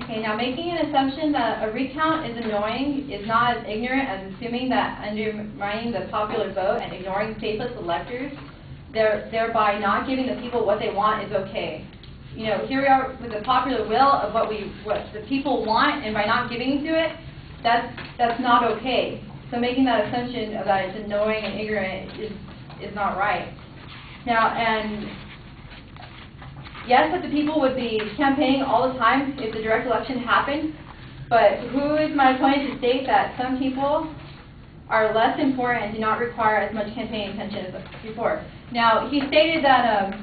Okay, now making an assumption that a recount is annoying is not as ignorant as assuming that undermining the popular vote and ignoring faithless electors, thereby not giving the people what they want, is okay. You know, here we are with the popular will of what the people want, and by not giving to it, that's not okay. So making that assumption of that it's annoying and ignorant is not right. Now, and yes, that the people would be campaigning all the time if the direct election happened, but who is my opponent to state that some people are less important and do not require as much campaign attention as before? Now, he stated that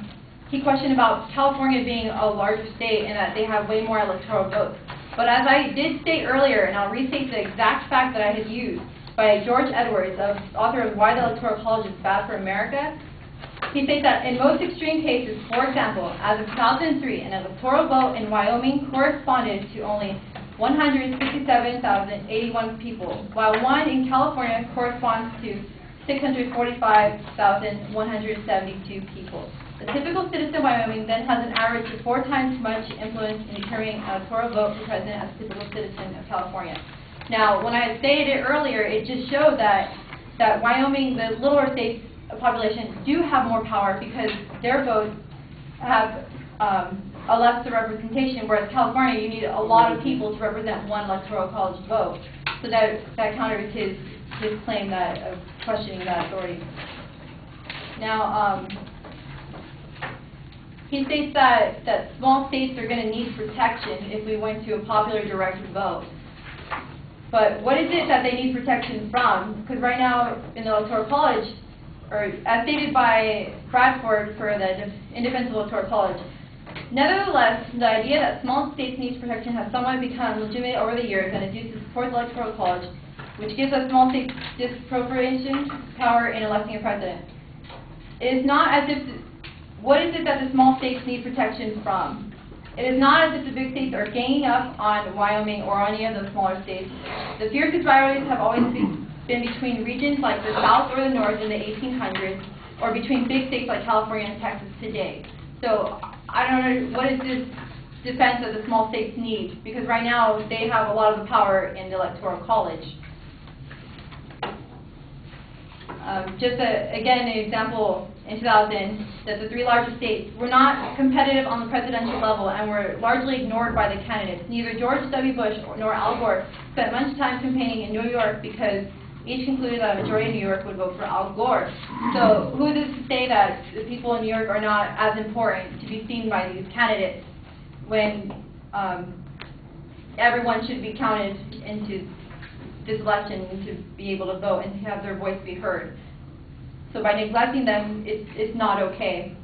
he questioned about California being a larger state and that they have way more electoral votes. But as I did state earlier, and I'll restate the exact fact that I had used by George Edwards, author of Why the Electoral College is Bad for America, he states that in most extreme cases, for example, as of 2003, an electoral vote in Wyoming corresponded to only 167,081 people, while one in California corresponds to 645,172 people. The typical citizen of Wyoming then has an average of 4 times as much influence in determining an electoral vote for president as a typical citizen of California. Now, when I stated it earlier, it just showed that Wyoming, the littler states population, do have more power because their votes have a lesser representation, whereas California, you need a lot of people to represent one electoral college vote. So that counters his claim of questioning that authority. Now, he states that small states are going to need protection if we went to a popular direct vote. But what is it that they need protection from? Because right now in the Electoral College, or as stated by Bradford for the In Defense of the Electoral College, nevertheless, the idea that small states need protection has somewhat become legitimate over the years and is used to support the Electoral College, which gives us small states disproportionate power in electing a president. It is not as if, what is it that the small states need protection from? It is not as if the big states are ganging up on Wyoming or any of the smaller states. The fiercest rivalries have always been between regions like the South or the North in the 1800s, or between big states like California and Texas today. So I don't know, what is this defense that the small states need? Because right now they have a lot of the power in the Electoral College. Again, an example in 2000, that the 3 largest states were not competitive on the presidential level and were largely ignored by the candidates. Neither George W. Bush nor Al Gore spent much time campaigning in New York because each concluded that a majority of New York would vote for Al Gore. So who is it to say that the people in New York are not as important to be seen by these candidates when everyone should be counted into this election to be able to vote and to have their voice be heard? So by neglecting them, it's not okay.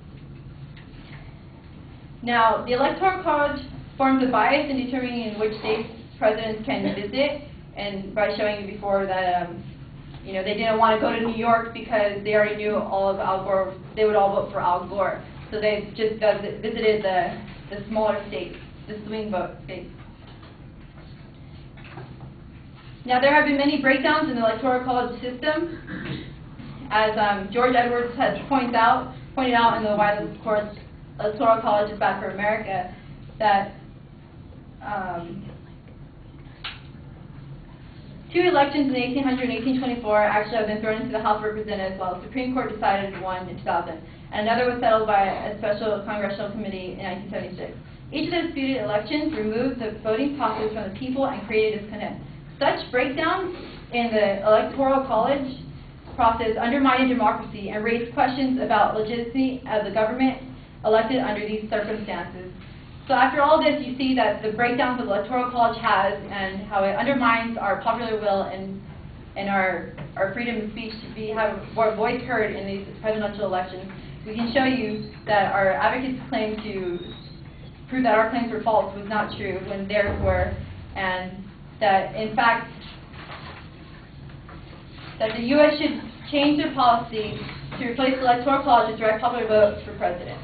Now, the Electoral College forms a bias in determining in which states presidents can visit, and by showing you before that you know, they didn't want to go to New York because they already knew all of Al Gore, they would all vote for Al Gore. So they just visited the smaller states, the swing vote states. Now, there have been many breakdowns in the Electoral College system, as George Edwards has pointed out in the Why the Electoral College is Bad for America, that 2 elections in 1800 and 1824 actually have been thrown into the House of Representatives, while the Supreme Court decided one in 2000, and another was settled by a special congressional committee in 1976. Each of the disputed elections removed the voting process from the people and created discontent. Such breakdowns in the Electoral College process undermined democracy and raised questions about legitimacy of the government elected under these circumstances. So after all this, you see that the breakdowns of the Electoral College has and how it undermines our popular will and our freedom of speech to have our voice heard in these presidential elections. We can show you that our advocates' claim to prove that our claims were false was not true when theirs were, and that, in fact, that the U.S. should change their policy to replace the Electoral College with direct popular vote for president.